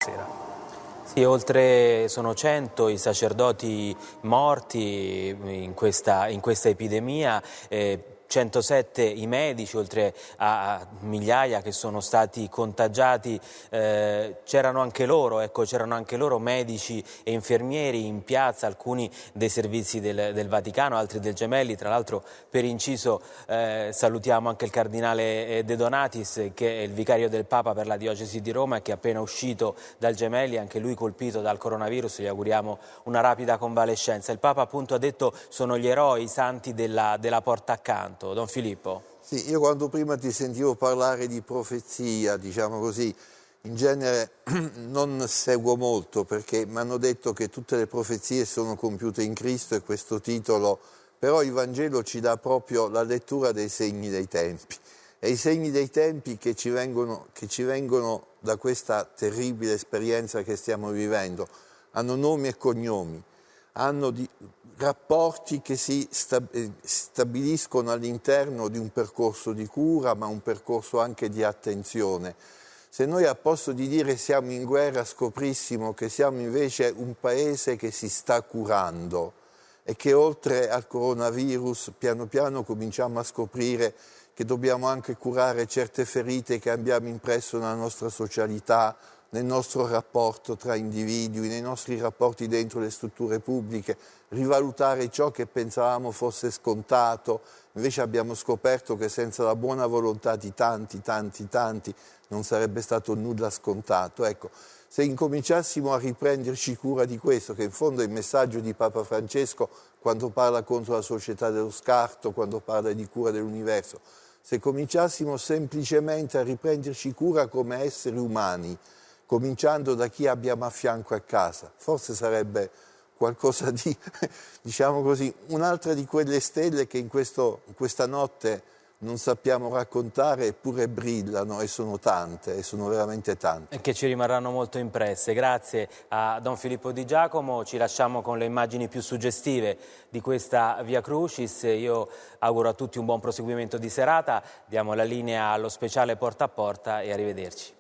Sera. Sì, sono 100 i sacerdoti morti in questa epidemia, 107 i medici, oltre a migliaia che sono stati contagiati. C'erano anche loro medici e infermieri in piazza, alcuni dei servizi del Vaticano, altri del Gemelli. Tra l'altro, per inciso, salutiamo anche il cardinale De Donatis, che è il vicario del Papa per la diocesi di Roma e che è appena uscito dal Gemelli, anche lui colpito dal coronavirus. Gli auguriamo una rapida convalescenza. Il Papa appunto ha detto: sono gli eroi, i santi della porta accanto. Don Filippo. Sì, io quando prima ti sentivo parlare di profezia, diciamo così, in genere non seguo molto, perché mi hanno detto che tutte le profezie sono compiute in Cristo e questo titolo, però il Vangelo ci dà proprio la lettura dei segni dei tempi. E i segni dei tempi che ci vengono da questa terribile esperienza che stiamo vivendo hanno nomi e cognomi, hanno rapporti che si stabiliscono all'interno di un percorso di cura, ma un percorso anche di attenzione. Se noi, al posto di dire siamo in guerra, scoprissimo che siamo invece un paese che si sta curando e che oltre al coronavirus piano piano cominciamo a scoprire che dobbiamo anche curare certe ferite che abbiamo impresso nella nostra socialità, nel nostro rapporto tra individui, nei nostri rapporti dentro le strutture pubbliche, rivalutare ciò che pensavamo fosse scontato. Invece abbiamo scoperto che senza la buona volontà di tanti non sarebbe stato nulla scontato. Ecco, se incominciassimo a riprenderci cura di questo, che in fondo è il messaggio di Papa Francesco quando parla contro la società dello scarto, quando parla di cura dell'universo, se cominciassimo semplicemente a riprenderci cura come esseri umani, cominciando da chi abbiamo a fianco a casa, forse sarebbe qualcosa di, diciamo così, un'altra di quelle stelle che in questa notte non sappiamo raccontare, eppure brillano, e sono tante, e sono veramente tante. E che ci rimarranno molto impresse. Grazie a Don Filippo Di Giacomo. Ci lasciamo con le immagini più suggestive di questa Via Crucis. Io auguro a tutti un buon proseguimento di serata. Diamo la linea allo speciale Porta a Porta e arrivederci.